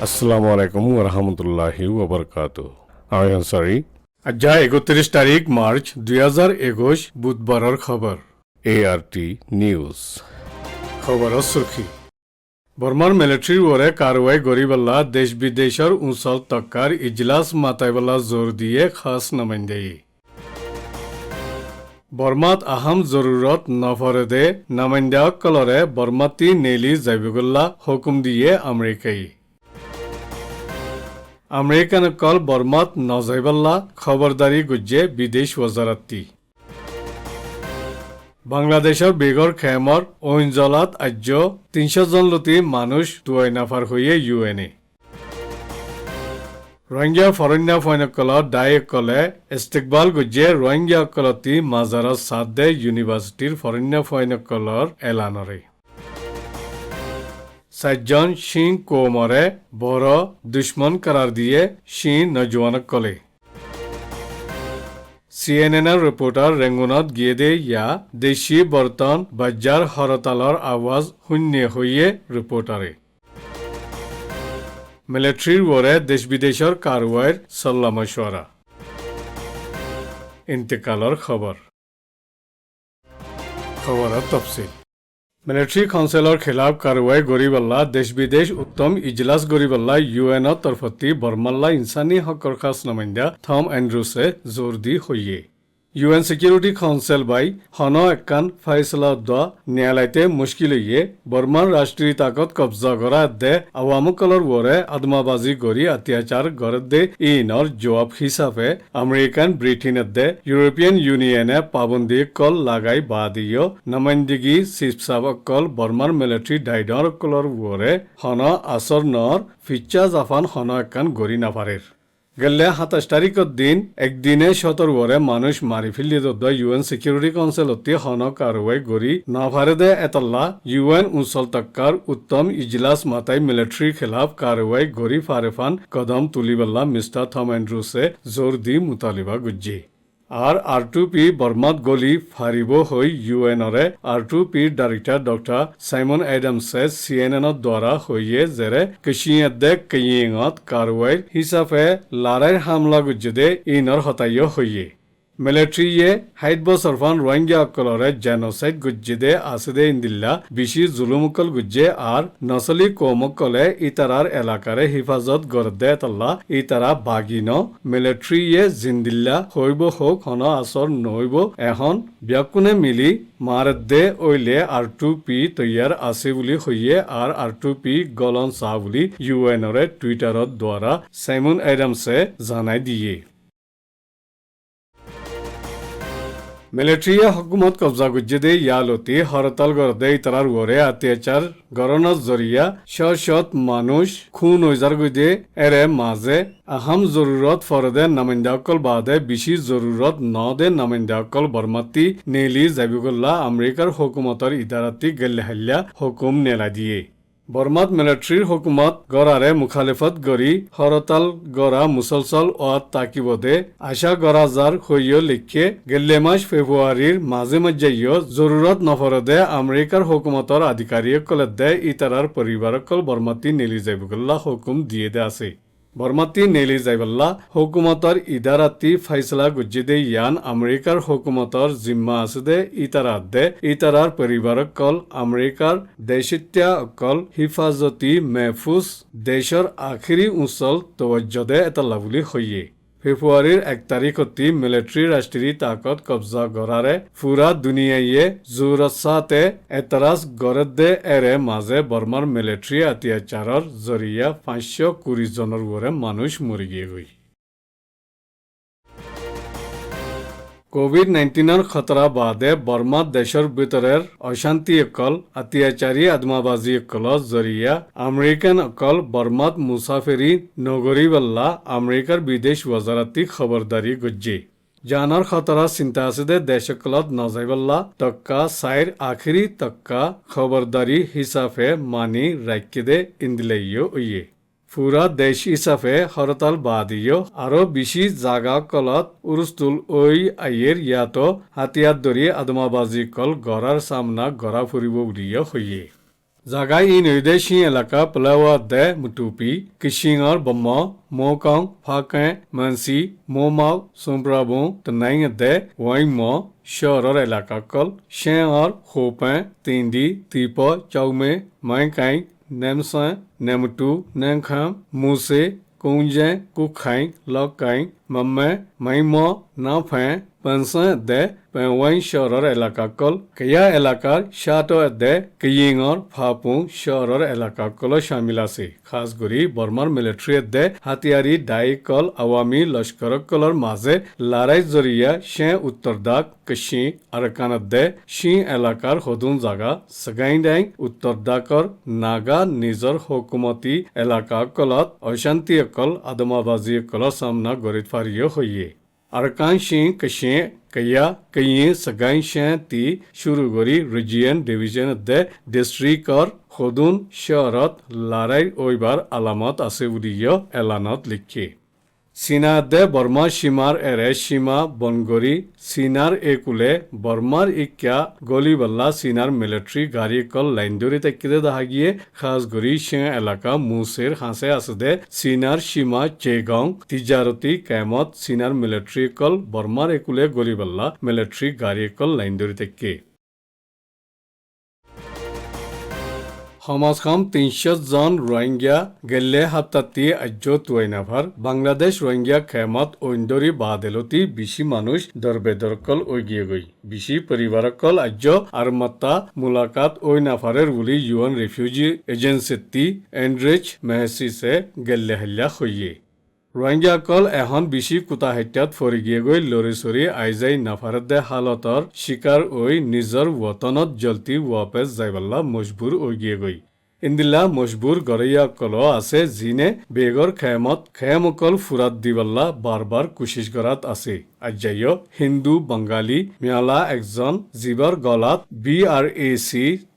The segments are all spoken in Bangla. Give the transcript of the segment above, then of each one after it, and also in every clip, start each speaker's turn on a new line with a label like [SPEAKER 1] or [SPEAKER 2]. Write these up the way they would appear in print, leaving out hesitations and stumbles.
[SPEAKER 1] আসসালামু আলাইকুম ওরহামতুল্লাহি ওবরকাতু। আমি আনসারি। আজ ৩১ তারিখ মার্চ ২০২১ বুধবাৰৰ খবৰ। ART নিউজ খবৰৰ সুৰ্খী বৰ্মাৰ মিলিটাৰীৰ ওৰে কাৰৱাই গৰিবাল্লা দেশ বিদেশৰ উঞ্চল তক্কাৰ ইজলাস মাতাইবাল্লা জোৰ দিয়ে খাস নমাইন্দাই বৰ্মাত আহাম জৰুৰত নভৰেদে নমাইন্দাসকলৰে বৰ্মাতি নেলি জাবিগুল্লা হুকুম দিয়ে আমেৰিকাই আমেৰিকানসকল বৰ্মাত নজাইবাল্লা খবৰদাৰী গুজ্জে বিদেশ ওজাৰাত্তি বাংলাদেশৰ বেগৰ খেমৰ অঞ্জলাত আজ্য ৩০০ জন লতি মানুষ দুয়াই নাফার হয়ে ইউএনএ রোহিঙ্গা ফরণ্যা ফৈনকলত দায়কলে ইস্তেকবাল গুজ্জে রোহিঙ্গাসকলতি মাজাৰত সাথ দে ইউনিভাৰ্চিটিৰ ফরণ্যা ফৈনকলৰ এলানৰে ৪জন সিং কোমরে বড় দুশ্মন করার দিয়ে সিং নজওয়ানক কলে CNN রিপোর্টার রেঙ্গুনত গিয়ে দে ইয়া দেশি বর্তন বাজ্জার হরতালর আওয়াজ শূন্য হইয়ে রিপোর্টারে মিলিটারির ওরে দেশ বিদেশর কারওয়াইর সল্লা মশওয়ারা ইন্তেকালর খবরের তফসিল মিলিটারি কাউন্সিলৰ খিলাফ কাৰৱাই গৰিবাল্লা দেশ বিদেশ উত্তম ইজলাস গৰিবাল্লা ইউএনৰ তৰফতি বৰ্মাল্লা ইনসানী হকৰ খাস নমাইন্দা থম এণ্ড্ৰুছে জোৰ দি হইয়ে ইউএন সিকিউরিটি কাউন্সিল বাই হন একান ফাইসলা দ ন্যায়ালয়তে মুশকিল হইয়ে বর্মার রাষ্ট্রীয় তাকত কবজা করা দে আওয়ামকলর ওরে আদমাবাজি গরি অত্যাচার গড় দে ইনর জবাব হিসাবে আমেরিকান ব্রিটেন দে ইউরোপিয়ান ইউনিয়নে পাবন্দি কল লাগাই বাদিও নমাইন্দিগি সিপসাব কল বর্মার মিলিটারি ডাইডর কলর ওরে হন আসর নর ফিচ্চা জাফান হন একান গরি নাফারের গেলে ২৭ তারিখের দিন একদিনে ১৭ ওরে মানুষ মারি ফেলি ইউএন সিকিউরিটি কাউন্সিল অতি হন কারওয়াই গরি নাভারে দে এতল্লা ইউএন উঞ্চল তক্কার উত্তম ইজলাস মাতাই মিলিটারি খিলাফ কারওয়াই গরি ফারেফান কদম তুলিবাল্লা মিস্টার থম এন্ড্রুসে জোর দি মুতালিবা গুজ্জি আর R2P বর্মাত গলি ফারিব হই ইউএনরে R2Pৰ ডাইৰেক্টৰ ডক্টৰ সাইমন এডামছে CNN দ্বাৰা হইয়ে জেৰে কশিয়াদে কইয়েঙত কারওয়াইৰ হিসাবে লাৰাইৰ হামলা গুজ্জে ইনৰ হতাইয় হইয়ে মিলিটারিয়ে ৬০ বছর ফান রোহিঙ্গা অকলরে জেনোসাইড গুজ্জে আসদে ইন্দিল্লা বেশি জুলুমকল গুজ্জে আর নসলি কৌমকলে ইতারার এলাকারে হিফাজত গড়দে তল্লা ইতারা বাগিন মিলিটারিয়ে জিন্দিল্লা হইব হোক হন আসর নইব এখন ব্যাকুনে মিলি মারদে ওইলে R2P তৈয়ার আছে বুলি হইয়ে আর R2P গলন চা বুলি ইউএনরে টুইটারত দ্বারা সাইমন এডামছে জানাই দিয়ে মিলিটারিয়ে হকুমত কবজা গুজ্জে দে ইয়ালতি হরতাল গড়দে ইতারার ওরে অত্যাচার গড়নের জরিয়া শত মানুষ খুন হইজার গুজে এরে মাঝে আহাম জরুরত ফরদে নামাইন্দাকল বাদে বেশি জরুরত নদে নামাইন্দাকল বর্মাতি নেলি জাবিগুল্লা আমেরিকার হুকুমতর ইদারাতি গেল্লাহাল্লা হুকুম নেলা দিয়ে বর্মাত মিলিটারির হুকুমত গড়ারে মুখালিফত গড়ি হরতাল গড়া মুসলসল ও তাকিবদে আশা গড়া যার হইয় লিখে গেল্লে মাস ফেব্রুয়ারির মাঝে মজ্জাইয় জরুরত নফরদে আমেরিকার হুকুমতর আধিকারিকলে দে ইতারার পরিবারকল বর্মাতি নেলি যাইবগুল্লা হুকুম দিয়ে দে আছে বর্মাতি নেলি যাইবাল্লা হুকুমতর ইদারাতি ফাইসলা গুজ্জে দে ইয়ান আমেরিকার হুকুমতর জিম্মা আছে দে ইতারার পরিবারকল আমেরিকার দেশিত্যা অকল হিফাজতি মেহফুজ দেশর আখিরি উঞ্চল তবজ্জ দে এতাল্লা বুলি হইয়ে ফেব্রুয়ারির ১ তারিখতি মিলিটারি রাষ্ট্রীয় তাকত কবজা গড়ারে পুরা দুনিয়ায়ে জোরসাতে এতরাজ গড়দে এরে মাঝে বর্মার মিলিটারি অত্যাচারর জরিয়া ৫২০ জনের ওরে মানুষ মরি গিয়ে গই কোভিড-১৯ খতরা বাদে বর্মা দেশের ভিতরের অশান্তি অকল অত্যাচারী আদমাবাজি অকল জরিয়া আমেরিকান অকল বর্মাত মুসাফিরি নগরীবাল্লা আমেরিকার বিদেশ ওজারাতি খবরদারি গুজ্জে জানার খতরা চিন্তা আছে দে দেশকলত নজাইবাল্লা তক্কা সাইর আখিরি তক্কা খবরদারি হিসাবে মানি রাখকে দে ইন্দিলাইয় ওইয়ে পুরা দেশ হিসাবে হরতাল বাদিও আরো বেশি জাগা কলত উরুস্তুল ওই আইয়ের ইয়াতো হাতিয়ার ধরি আদমাবাজি কল গড়ার সামনা গড়া ফুরিব বুলিয়া হইয়ে জাগাই ই নইদে শি এলাকা প্লাওয়া দে মুটুপি কিশিংর বম মোকং ফাকে মানসি মোমাও সোমপ্রাবু তনাইং দে ওয়াইম শহরের এলাকা কল শের হোপে তিন্ডি তিপ চৌমে মাইকাই নেমসা নেমটু নেংখাম মুসে কুঞ্জে কুখাই লকাই মাম্মে মাইম নাফে পানসা দে পেওয়াই শহরের এলাকা কল কেয়া এলাকার শাটো দে কিয়িংর ফাপু শহরের এলাকা কল শামিল আছে খাস করি বর্মার মিলিটারি দে হাতিয়ারি die call Awami Laskar colour মাঝে লড়াই জরিয়া শে উত্তর দাগ কশি আরকানত দে শি এলাকার হদুন জাগা সগাইন্ডাই উত্তর দাকর নাগা নিজর হুকুমতি এলাকা কলত অশান্তি কল আদমাবাজি কলর সামনা গরিত ফারিয় হইয়ে আরকান শি কশি কয়া কয়ে সগাই শে তি শুরু করি রিজিয়ন ডিভিশন দে ডিস্ট্রিক্টর হদুন শহরত লড়াই ওইবার আলামত আছে উদিয় এলানত লিখে চীনা দে বর্মা সীমার এরে সীমা বনগরি চীনার একুলে বর্মার ইক্যা গলিবাল্লা চীনার মিলিটারি গাড়ি কল লাইন ধরে তাকিয়ে দেখা গিয়ে খাস গরি সে এলাকা মুসের হাসে আছে দে চীনার সীমা চেগং তিজারতি কেমত চীনার মিলিটারি কল বর্মার একুলে গলিবাল্লা মিলিটারি গাড়ি কল লাইন ধরে তাকিয়ে সমাজখন ৩০০ জন রোহিঙ্গা গেলে হাপ্তাতি আজ্য তুয়াইনাভার বাংলাদেশ রোহিঙ্গা খেমত ঐন্দরি বাদেলতি বেশি মানুষ দরবেদরকল ওইগিয়ে গই বেশি পরিবারকল আজ্য আর মাত্তা মুলাকাত ওই নাফারের বলি ইউএন রেফিউজি এজেন্সি এন্ড্রিচ মেহসিসে গেলে হাল্লা হইয়ে রোহিঙ্গা কল এখন বেশি কুতাহাত্যাত ফরি গিয়ে গই লরি সরি আইজাই নাফারদে হালতর শিকার ওই নিজর ওতনত জলতি ওয়াপেস যাইবাল্লা মজবুর ওই গিয়ে গই ইন্দিল্লা মজবুর গড়াইয়া কল আছে জিনে বেগর খেমকল ফুরাত দিবাল্লা বারবার কুশিশ করাত আছে আজ্জাইয় হিন্দু বাঙালি মিয়ালা একজন জীবর গলাত BRAC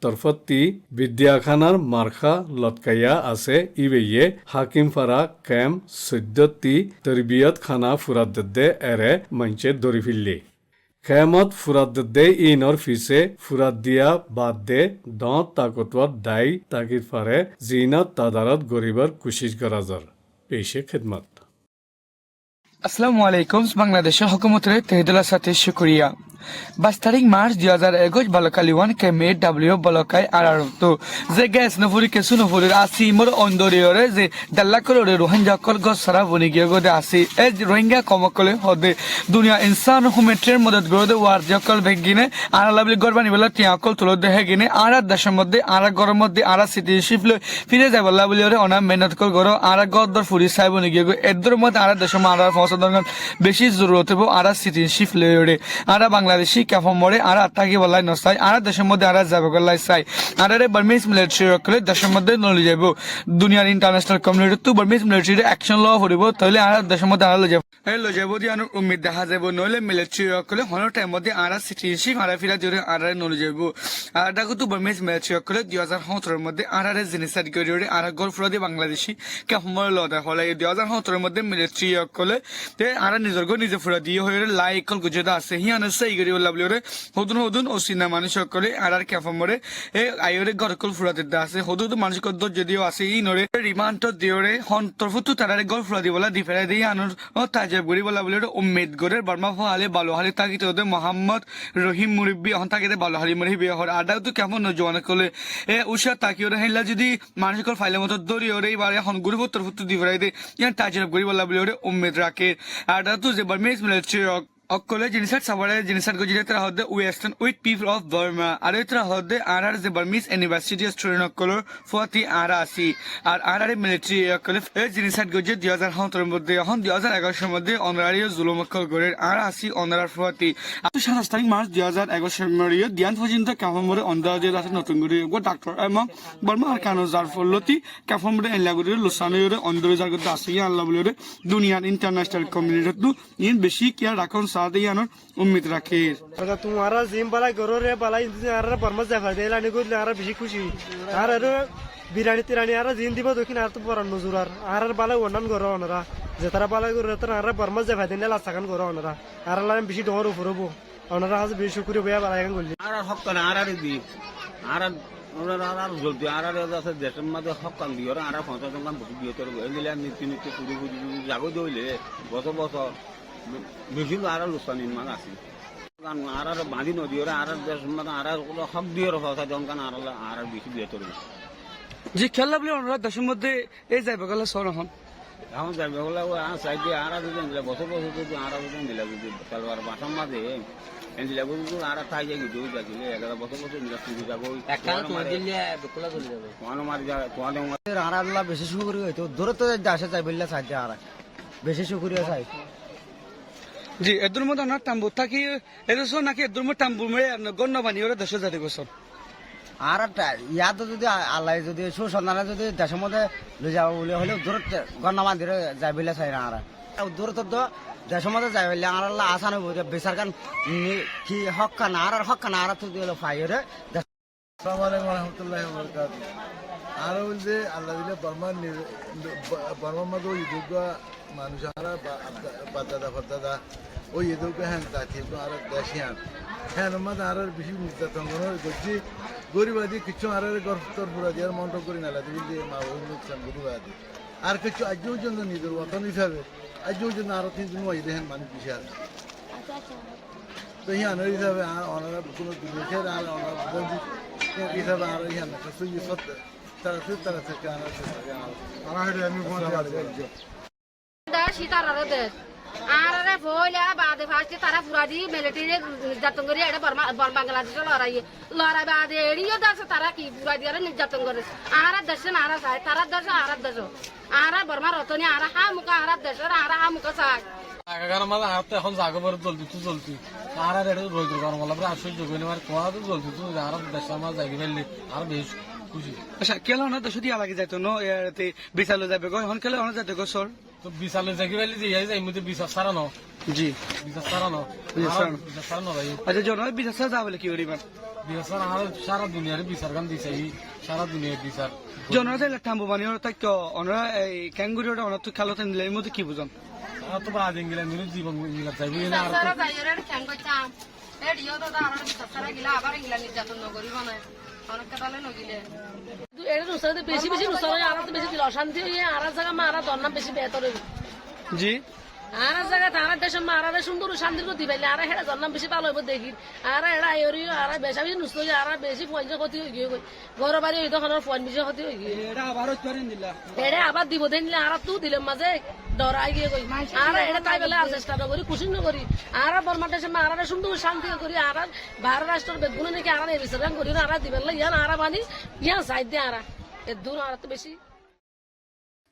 [SPEAKER 1] তরফতি বিদ্যাখানার মার্খা লটকাইয়া আছে ইবেয়ে হাকিমপাড়া ক্যাম্প সৈদ্যতি তরবিয়ত খানা ফুরাত দে এরে মঞ্চে দরি ফিরলে খেমত ফুরাত দে ইনর ফিসে ফুরাত দিয়া বাদ দে দত তাকতওয়ার দায়ী তাকিদ ফারে জিনত তাদারত গরিবার কুশিশ গরাজর পেশে খেদমত
[SPEAKER 2] আসসালামু আলাইকুম বাংলাদেশের হুকুমতের তহিদুল্লাহ সাথে শুক্রিয়া 22 তারিখ মার্চ 2021 বালকালিওয়ান কে মে ডাব্লিউ বলকাই আরারতো যে গ্যাস নফুরি কেসু নফুরি আসি মোর অন্দরিয়রে যে দাল্লা করে রোহিঙ্গা কল গস সারা বনি গিয়ে গদে আসি এ রোহিঙ্গা কমকলে হদে দুনিয়া ইনসান হুমেট্রের মদত গরদে ওয়ার জকল বেগিনে আরালাবলি গরবানি বলা টিয়াকল তুলো দেহে গিনে আরা দেশের মধ্যে আরা গরম মধ্যে আরা সিটিজেনশিপ লই ফিরে যায় বল্লা বলি ওরে অনা মেহনত কল গরো আরা গদর ফুরি সাই বনি গিয়ে এদর মধ্যে আরা দেশের আরা ফসদন বেশি জরুরত হবো আরা সিটিজেনশিপ লই ওরে আরা বাংলাদেশি কাফমরে আর আত্তাকি বলাই নসাই আর দেশের মধ্যে আর যাবে গলাই চাই আর বার্মিজ মিলিটারি রকলে দেশের মধ্যে নলি যাব দুনিয়ার ইন্টারন্যাশনাল কমিউনিটি তো বার্মিজ মিলিটারি অ্যাকশন লওয়া হরিব তাহলে আর দেশের মধ্যে আর লই যাব দিয়ে আনোর উম্মিদ দেখা যাব নইলে মিলিটারি রকলে হনের টাইম মধ্যে আর সিটিজেনশিপ আর ফিরা জুড়ে আর নলি যাব আর ডাকু তো বার্মিজ মিলিটারি রকলে 2017 মধ্যে আর জিনিস সাইড করে আর গলফ্রদি বাংলাদেশি কাফমরে লদা হলে 2017 মধ্যে মিলিটারি রকলে তে আর নিজের গো নিজে ফুরা দিয়ে হয়ে লাইকল গুজেদা আছে হিয়ানে সেই গরি হদুন ও সিনা মানুষ সকলে আর ক্যাফমরে এ আইরে গরকল ফুরাতে আছে হদুন মানুষ কদ্দ যদিও আছে ই নরে রিমান্ড দিওরে হন্তরফুতু তারারে গল ফুরা দিবলা দিফেরা দিয়ে আনুর তাজেব গরি বলা বলে উম্মেদ গরের বর্মা ফালে বালোহালি তাকিতে ওদে মোহাম্মদ রহিম মুরিব্বি হন তাকিতে বালোহালি মুরিব্বি হর আডাও তো কেমন জওয়ান কলে এ উষা তাকিওরে হেলা যদি মানুষ কল ফাইলে মতো দরি ওরে বারে হন গরি হন্তরফুতু দিফেরা দে ইয়ান তাজেব গরি বলা বলে উম্মেদ রাখে আডা তো যে বার্মিজ মিলিটারি অকলে জিনিসat সাবারে জিনিসat গজিরা হদে western with people of Burma আর এতরা হদে আর যে বার্মিজ ইউনিভার্সিটি স্টুডেন্ট অকলর ফতি আর আসি আর মিলিটারি অকলে এই জিনিসat গজে 2017 মধ্যে এখন 2011 মধ্যে অনারারি জুলুম অকল গরের আর আসি অনারার ফতি 27 তারিখ মার্চ 2011 মরিয় দিয়ান পর্যন্ত কাফমরে অন্দাজে আছে নতুন গরি গো ডাক্তার এবং বার্মা আর কানো জার ফলতি কাফমরে এলাগুরি লসানয়রে অন্দরে জার গদ আসি আল্লাহ বলিরে দুনিয়ার ইন্টারন্যাশনাল কমিউনিটি ইন বেশি কিয়া রাখন सादे यानोर उम्मीद रखे
[SPEAKER 3] अगर तुम्हारा जिम बाला करो रे बाला इंतजार परमस जाफा देला निगो आरा बिशी खुशी आर बिरानी तिरानी आरा जिम दिबो दखिन आर तो पर नजुरार आर बाला वनन गरो अनरा जेतारा बाला गरो तन आर परमस जाफा देला लासागन गरो अनरा आर लाम बिशी डोरो फुरबो अनरा आज बिशी कुरि बया बाला गन गल्ली
[SPEAKER 4] आर हक ना आर दि आर ওরা আর জলদি আর আছে দেশের মধ্যে হক কান দিয়ে আর 50 টাকা ভোট দিয়ে তোর এগুলা নীতি নীতি পুরি পুরি জাগো দইলে বছর বছর বেশি আর লোকসান মান আছে কারণ আর বাঁধি নদী ওরা আর দেশের মধ্যে আর হক দিয়ে কথা জন কান আর বেশি দিয়ে তোর
[SPEAKER 2] জি খেলা বলে ওনারা দেশের মধ্যে এই যাইবে গেলে সর হন
[SPEAKER 4] এখন যাবে বলে সাইড দিয়ে আর দুজন দিলে বছর বছর যদি আর দুজন দিলে যদি খেলোয়াড় বাসার মাঝে দিলে বুঝলি আর খাই যাই গিয়ে যাচ্ছিলে 11 বছর বছর দিলে শুরু যাবো কোয়ানো মারি যায় কোয়ানো
[SPEAKER 5] আর আল্লাহ বেশি শুকরিয়া হইতো দূরে তো আসে যাই বললে সাহায্য আর বেশি শুকরিয়া চাই
[SPEAKER 2] জি এদুর মধ্যে ওনার তাম্বু থাকি এদের নাকি এদুর মধ্যে তাম্বু মেরে গণ্য বানিয়ে ওরা দেশে যাতে গোসল
[SPEAKER 5] আর ইয়াদ যদি আল্লাহ যদি সুসন্ধানে যদি দেশের মধ্যে লই যাব বলে হলে দূরে গন্না দিলে যাই বললে চাই না আর দূরে তো দেশের মধ্যে যাই বললে আর আল্লাহ আসান হইব বিচার কান কি হক কান আর হক কান আর তো দিল পাই রে
[SPEAKER 6] আসসালামু আলাইকুম রহমতুল্লাহি ওয়া বারাকাতুহু আর বলতে আল্লাহ দিলে বর্মার মধ্যে ওই যোগ্য মানুষ আর বাদাদা ফাদাদা ওই যোগ্য হ্যাঁ তা কিন্তু আর দেশে হ্যাঁ মধ্যে আর বেশি নির্যাতন করছি গরিবাদি কিছু আর গর্ভতর পুরা দিয়ে মন্ত্র করি না লাগে দিয়ে মা ওই লোকসান গরিবাদি আর কিছু আজ পর্যন্ত নিজের ওতন হিসাবে আজ পর্যন্ত আরো তিনজন ওই দেখেন মানুষ বেশি আছে তো ইয়ানোর হিসাবে আর ওনারা কোনো দেশের আর ওনারা হিসাবে আর ইয়ান সুই সত্য তারা থেকে আমি
[SPEAKER 7] সীতারারও দেশ আর ফইলা বাদে ফার্স্টে তারা ফুরাদি মিলিটারি নির্যাতন করে এটা বাংলাদেশে লড়াই বাদে এড়িয়ে দেশে তারা কি ফুরাদি আর নির্যাতন করে আর দেশে আর চায় তারা দেশ আর দেশ আর বর্মার রতনি আর হা মুখা আর দেশের আর হা মুখা চায়
[SPEAKER 8] আগার মালা হাতে এখন জাগো বড় জলদি আর এটা রোজ গরম মালা পরে আসলে যোগ নেওয়ার কোয়া তো জলদি আর দেশে আমার জায়গা ফেললি আর বেশ খুশি
[SPEAKER 2] আচ্ছা কেলা ওনার দেশে দিয়া লাগে যাইতো ন এতে বিচালে যাবে গো এখন কেলা ওনার যাইতে গো সর
[SPEAKER 8] তো বিশালে জায়গা ফেললি যে যাই মধ্যে বিশ্বাস সারানো
[SPEAKER 2] জি
[SPEAKER 8] বিশ্বাস সারানো বিশ্বাস সারানো ভাই
[SPEAKER 2] আচ্ছা জন বিচার যা বলে কি করিবেন
[SPEAKER 8] বিশ্বাস আর সারা দুনিয়ার বিচার গান দিছে সারা দুনিয়ার বিচার
[SPEAKER 2] জন যাইলে টাম্বু বানিয়ে তাই তো ওনারা এই ক্যাঙ্গুরি ওটা ওনার তো খেলাতে নিলে এর মধ্যে কি বুঝন
[SPEAKER 8] আর তো বাদ ইংল্যান্ড জীবন মিলা যাইবি না আর
[SPEAKER 7] সারা যাইরে খ্যাং কইতাম এড়িয়ে তো আর সারা গিলা আবার ইংল্যান্ড নির্যাতন নগরিব না অনেক কাটালে নগিলে
[SPEAKER 9] এটা নুসরাতে বেশি বেশি নুসরাতে আর তো বেশি অশান্তি হয়ে আর জায়গা মারা দন্না বেশি বেহতর
[SPEAKER 2] জি
[SPEAKER 9] আর জায়গা তারা দেশে মারা সুন্দর শান্তি করতে পারলে আর হেরা দন্না বেশি ভালো হইব দেখি আর এরা আয়রি আর বেশা বেশি নুসল আর বেশি পয়সা ক্ষতি হয়ে গিয়ে ঘর বাড়ি হইতো খানোর ফোন বেশি ক্ষতি হয়ে গিয়ে এটা আবার দিব দেন আর তুই দিলে মাঝে ডরাই গিয়ে কই আর এটা তাই বেলা আর চেষ্টা করি খুশি করি আর বর্মা দেশে মারা সুন্দর শান্তি করি আর ভারত রাষ্ট্রের বেগুনে নাকি আর এই বিচার করি আর দিবেন ইয়ান আর বানি ইয়ান সাইড দিয়ে আর এর দূর আর তো বেশি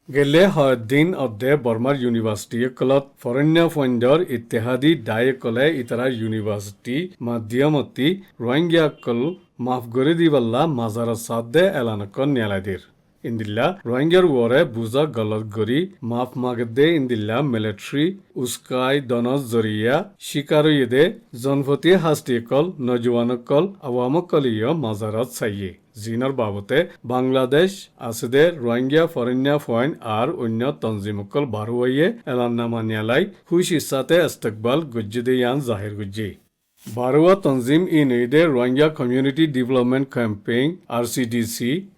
[SPEAKER 1] গেলে হয় দিন অধ্যে বর্মার ইউনিভার্সিটি কলত ফরেন্য ফণ্ডৰ ইত্যাদি দায় কলে ইতারার ইউনিভার্সিটি মাধ্যমতি রোহিঙ্গা কল মাফ করে দিবাল্লা মাজার সাদে এলানকন নেলাদির ইন্দিল্লা রোহিঙ্গার ওরে বুজা গলত গরি মাফ মাগদে ইন্দিল্লা মিলিটারি উস্কাই দনজ জরিয়া শিকারইদে জনফতি হাস্তিকল নজওয়ানকল আওয়ামকলিয় মাজারত চাইয়ে জিনৰ বাবতে বাংলাদেশ আছে রোহিঙ্গা ফরেন্য ফয়েন আর অন্য তঞ্জিমকল বারুয়াইয়ে এলান্নামা নিয়ালাই হুশ ইসাতে ইস্তকবাল গুজ্জিদিয়ান জাহির গুজ্জি বারুয়া তঞ্জিম ইনইদে Rohingya community development campaign RCDC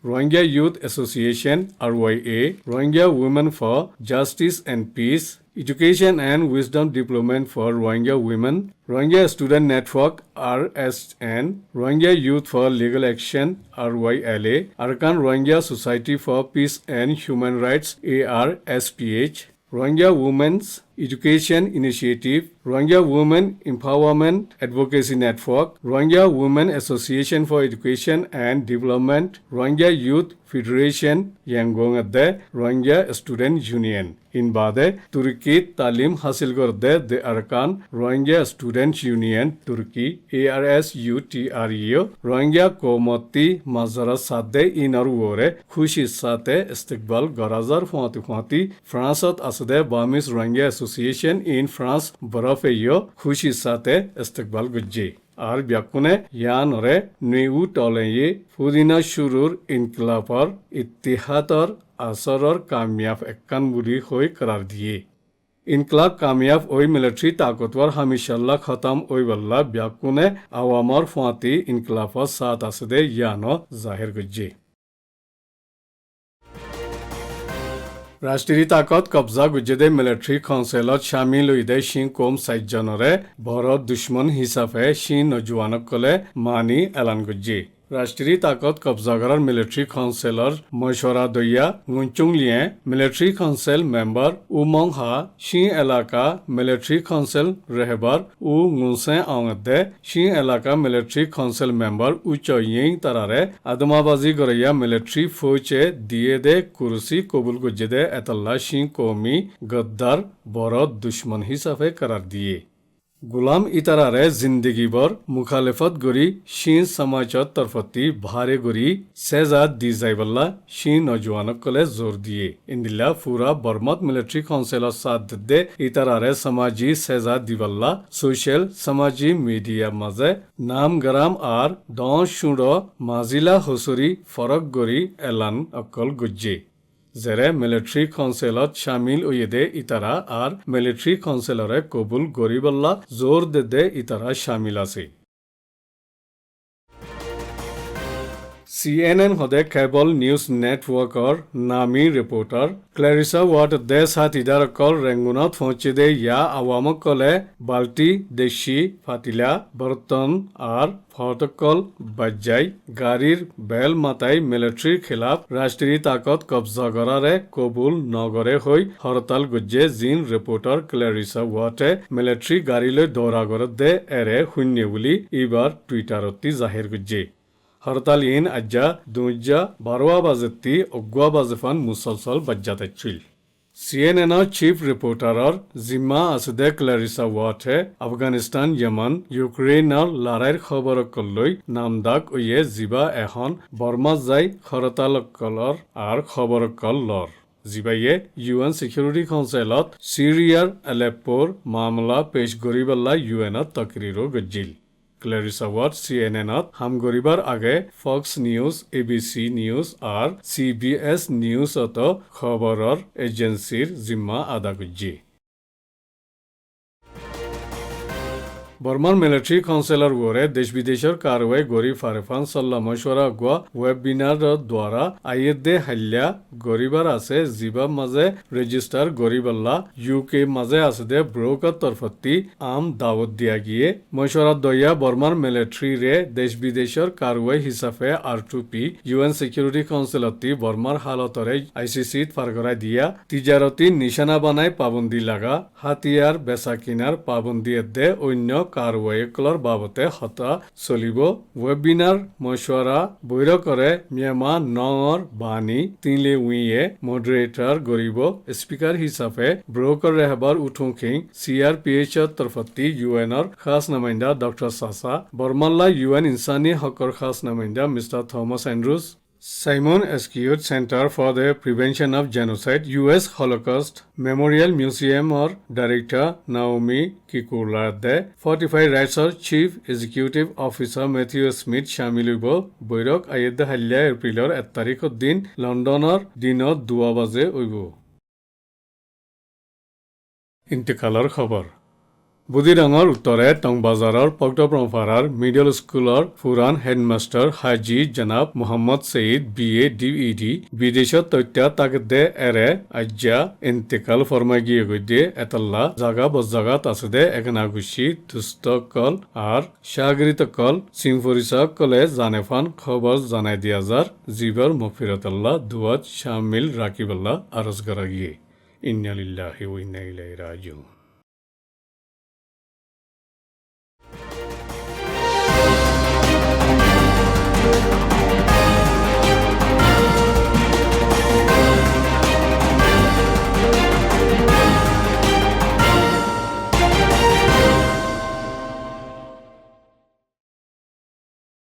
[SPEAKER 1] Rohingya youth association RYA Rohingya women for justice and peace Education and Wisdom Development for Rohingya Women, Rohingya Student Network RSN, Rohingya Youth for Legal Action RYLA, Arkan Rohingya Society for Peace and Human Rights ARSPH, Rohingya Women's Education Initiative, Rohingya Women Empowerment Advocacy Network, Rohingya Women Association for Education and Development, Rohingya Youth Federation Yangon Adde, Rohingya Student Union. In Bade, Turkey Talim Hasil Gorde de Arkan, Rohingya Student Union, Turkey, ARSUTREO, Rohingya Komoti Mazara Sade Inarwore, Khushi Sate Istikbal Garazar Fuati, France Asade Bamis Rohingya Association in France, Barafeyo, Khushi Sate Istikbal Gujji. R ব্যাকুনে ইয়ানরে new টলেয়ে ফুদিনা শুরুর ইনকলাফর ইতিহাদর আসরর কামিয়াব একান বুলি হৈ করার দিয়ে इनकलाब कामयाब ओई मिलिट्री ताकतवर हमेशा खत्म ओई बल्ला ब्याकुने आवामर फुआती इनकलाब साथ आसदे यानो जाहिर गुज्जी राष्ट्रीय ताकत कब्जा गुज्जेदे मिलिट्री काउंसिलत शामिल हुईदे शिं कोम 7 जनरे भारत दुश्मन हिसाबे शिं नौजवानक कले मानी एलान गुज्जी राष्ट्रीय ताकत कब्जा करार मिलिट्री काउंसिलर मशवरा दया गुंचुंग लिए मिलिट्री काउंसिल मेंबर उमंग हा शिं इलाका मिलिट्री काउंसिल रहबर उ गुंसे आंगदे शिं इलाका मिलिट्री काउंसिल मेंबर उचयिं तरारे आदमाबाजी गरया मिलिट्री फौजे दिए दे कुर्सी कबूल गुज्जेदे एतल्ला शिं कौमी गद्दार भारत दुश्मन हिसाबे करार दिए गुलाम इतारारे जिंदगी बर मुखालिफत गरी शीं समाजत तरफती भारे गरी सेजा दी जायबल्ला शीं नौजवानक कले जोर दिए इंदिला पूरा बर्मत मिलिट्री काउंसिलर साथ दे इतारारे समाजी सेजा दिबल्ला सोशल समाजी मीडिया माजे नाम गराम आर दं शुड़ो माजिला हसुरी फरक गरी एलान अकल गुज्जे जेरे मिलिट्री काउंसिलत शामिल उयेदे इतारा आर मिलिट्री काउंसिलरे कबूल गरीबल्ला जोर दे इतारा शामिल आसे CNN हदे केबल न्यूज नेटवर्कर नामी रिपोर्टर क्लैरिसा वाट दे साथीदार कल रेंगुनात पहुंचे दे या आवामक कले बाल्टी देशी फातिला बर्तन आर फटकल बजाई गाड़ीर बेल माताई मिलिट्रीर खिलाफ राष्ट्रीय ताकत कब्जा करारे कबूल नगरे हई हड़ताल गुज्जे जिन रिपोर्टर क्लैरिसा वाटे मिलिट्री गाड़ी दौरा कर दे एरे शून्य बुली इबार ट्विटारती जाहिर गुज्जे हड़ताल इन अज्जा दुजा 12 बाजती अगुआ बाजफान मुसलसल बज्जातचिल CNN चीफ रिपोर्टारर जिम्मा आसदे क्लैरिसा वाटे अफगानिस्तान यमन यूक्रेनर लड़ाईर खबर कल्लई नामदाक उये जिबा एहन बर्मा जाय हड़ताल कलर आर खबर कल लर जिबाइये UN सिक्योरिटी काउंसिलत सीरियार एलेप्पोर मामला पेश गरीबल्ला UN तकरीरो गज्जिल क्लैरिसा वाट CNN हाम गरीबार आगे फॉक्स न्यूज ABC न्यूज और CBS न्यूज खबरर एजेंसीर जिम्मा आदा गुज्जी बर्मान मिलिट्री काउंसिलर गोरे देश विदेशर कारवाई गोरी फारेफान सल्ला मशवरा गुआ वेबिनार द्वारा आयदे हल्ल्या गरीबार आसे जिबा माजे रेजिस्टार गरीबल्ला UK माजे आसदे ब्रोकर तरफती आम दावत दिया गिए मशवरा दया बर्मान मिलिट्री रे देश विदेशर कारवाई हिसाबे R2P UN सिक्योरिटी काउंसिलती बर्मार हालतरे ICC फारगराय दिया तिजारती निशाना बनाय पाबंदी लगा हाथियार बेचा किनार पाबंदी दे अन्य कारवाईकलर बाबते हता चलिब वेबिनार मशवरा बৈর करे म्यामा नंगर बानी तिनले उइए मॉडरेटर गरीब स्पीकर हिसाबे ब्रोकर रहबर उठोंखिं CRPH तरफती UNर खास नुमाइंदा डॉक्टर सासा बर्माला UN इंसानी हकर खास नुमाइंदा mister Thomas Andrews Simon Askew Center for the Prevention of Genocide US Holocaust Memorial Museum or Director Naomi Kikulade 45 Rights Chief Executive Officer Matthew Smith शामिल हुई बैरक आयद हल्ल्या एप्रिलर 1 तारिखर दिन लंडनर दिनत 2 बजे हुई इंतकालर खबर बुदिरांगर उत्तरे टंगबाजारर पक्टप्रंफारार मिडल स्कूलर पुरान हेडमास्टर हाजी जनाब मोहम्मद सईद BA DED विदेशत तथ्य ताकदे एरे आज्जा इंतकाल फरमागिए गदे एतल्ला जागा बजागात आसदे एकनागुशी दुस्तकल आर शागरितकल सिंफरिसा कले जानेफान खबर जानाय दियाजार जिबर मगफिरतल्ला दुआत शामिल राकिबल्ला आरज करागिए इन्ना लिल्लाहि व इन्ना इलैहि राजिऊन